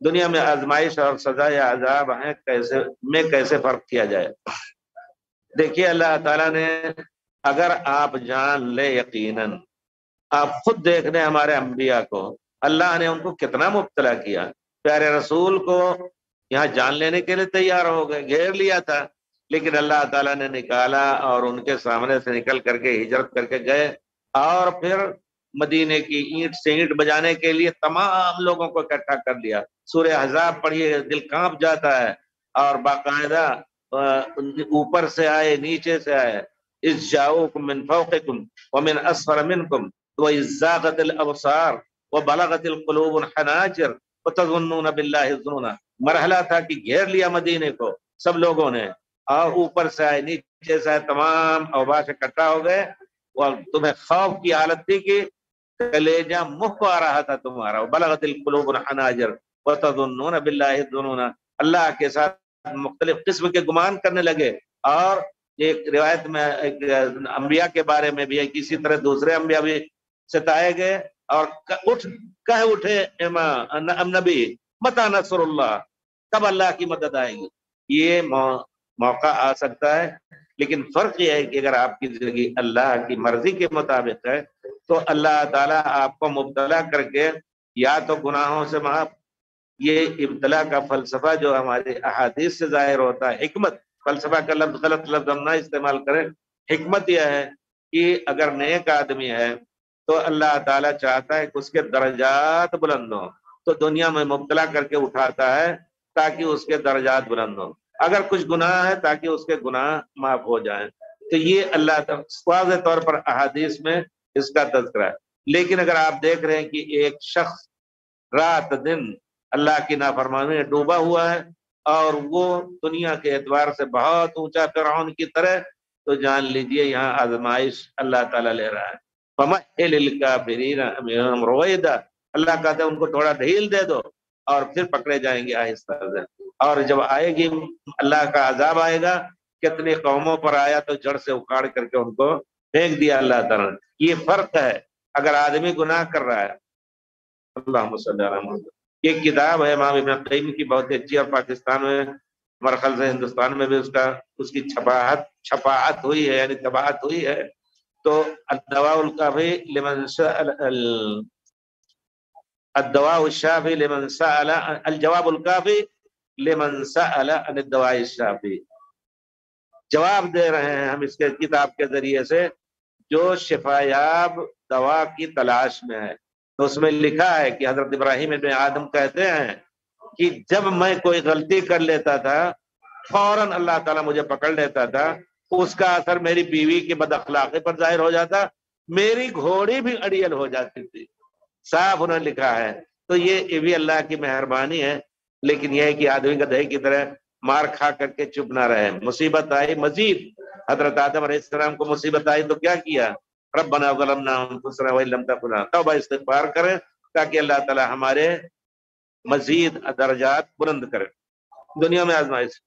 دنیا میں آزمائش اور سزا یا عذاب ہیں، کیسے فرق کیا جائے؟ دیکھیے اللہ تعالیٰ نے، اگر آپ جان لے یقیناً، آپ خود دیکھ لیں ہمارے انبیاء کو، اللہ نے ان کو کتنا مبتلا کیا، پیارے رسول کو یہاں جان لینے کے لیے تیار ہو گئے، گھیر لیا تھا، لیکن اللہ تعالیٰ نے نکالا اور ان کے سامنے سے نکل کر کے ہجرت کر کے گئے، اور پھر مدینے کی اینٹ سے اینٹ بجانے کے لیے تمام لوگوں کو اکٹھا کر لیا۔ سورہ احزاب پڑھیے، دل کانپ جاتا ہے، اور باقاعدہ اوپر سے آئے، نیچے سے آئے، اذ جاؤکم من فوقکم ومن اسفل منکم وَإِذ زَاغَتِ الْأَبْصَارُ وَبَلَغَتِ الْقُلُوبُ الْحَنَاجِرَ وَتَظُنُّونَ بِاللَّهِ الظُّنُونَ۔ مرحلہ تھا کہ گھیر لیا مدینے کو سب لوگوں نے، اور اوپر سے آئے، نیچے سے آئے، تمام اوباش اکٹھا ہو گئے، اور تمہیں خوف کی حالت تھی کہ کلیجہ منہ کو آ رہا تھا تمہارا۔ وَبَلَغَتِ الْقُلُوبُ الْحَنَاجِرَ وَتَظُنُّونَ بِاللَّهِ الظُّنُونَ، اللہ کے ساتھ مختلف قسم کے گمان کرنے لگے۔ اور ایک روایت میں ایک انبیاء کے بارے میں بھی ہے، کسی طرح دوسرے انبیاء بھی ستائے گئے، اور کہہ اٹھے نبی متی نصر اللہ، کب اللہ کی مدد آئے گی؟ یہ موقع آ سکتا ہے، لیکن فرق یہ ہے کہ اگر آپ کی زندگی اللہ کی مرضی کے مطابق ہے تو اللہ تعالیٰ آپ کو مبتلا کر کے یا تو گناہوں سے معاف، یہ ابتلا کا فلسفہ جو ہمارے احادیث سے ظاہر ہوتا ہے، حکمت، فلسفہ کا لفظ غلط لفظ ہم نہ استعمال کریں، حکمت یہ ہے کہ اگر نیک آدمی ہے تو اللہ تعالیٰ چاہتا ہے کہ اس کے درجات بلند ہوں، تو دنیا میں مبتلا کر کے اٹھاتا ہے تاکہ اس کے درجات بلند ہوں، اگر کچھ گناہ ہے تاکہ اس کے گناہ معاف ہو جائیں۔ تو یہ اللہ تعالیٰ واضح طور پر احادیث میں اس کا تذکرہ ہے۔ لیکن اگر آپ دیکھ رہے ہیں کہ ایک شخص رات دن اللہ کی نافرمانی میں ڈوبا ہوا ہے، اور وہ دنیا کے اعتبار سے بہت اونچا فرعون کی طرح، تو جان لیجئے یہاں آزمائش اللہ تعالیٰ لے رہا ہے۔ فَمَهِّلِ الْكَافِرِينَ أَمْهِلْهُمْ رُوَيْدًا، اللہ کہتے ہیں ان کو تھوڑا ڈھیل دے دو اور پھر پکڑے جائیں گے آہستہ سے۔ اور جب آئے گی اللہ کا عذاب آئے گا، کتنی قوموں پر آیا تو جڑ سے اکھاڑ کر کے ان کو پھینک دیا اللہ تعالیٰ نے۔ یہ فرق ہے اگر آدمی گناہ کر رہا ہے۔ اللہم صلی اللہ علیہ وسلم۔ یہ کتاب ہے امام ابن قیم کی، بہت اچھی، اور پاکستان میں مرخل سے ہندوستان میں بھی اس کی چھپاہت ہوئی ہے، یعنی طباعت ہوئی ہے۔ تو الدواء الکافی لمن سأل الدواء الشافی لمن سأل الجواب الکافی لمن سأل عن الدواء الشافی، جواب دے رہے ہیں ہم اس کے کتاب کے ذریعے سے جو شفایاب دوا کی تلاش میں ہے۔ تو اس میں لکھا ہے کہ حضرت ابراہیم ابن آدم کہتے ہیں کہ جب میں کوئی غلطی کر لیتا تھا فوراً اللہ تعالیٰ مجھے پکڑ لیتا تھا، اس کا اثر میری بیوی کی بد اخلاقی پر ظاہر ہو جاتا، میری گھوڑی بھی اڑیل ہو جاتی تھی، صاف انہوں نے لکھا ہے۔ تو یہ بھی اللہ کی مہربانی ہے، لیکن یہ ہے کہ آدمی کا دہی کی طرح مار کھا کر کے چپ نہ رہے۔ مصیبت آئی مزید، حضرت آدم علیہ السلام کو مصیبت آئی تو کیا کیا؟ ربنا ظلمنا انفسنا وان لم تغفر لنا، توبہ استغفار کریں تاکہ اللہ تعالی ہمارے مزید درجات بلند کرے۔ دنیا میں آزمائش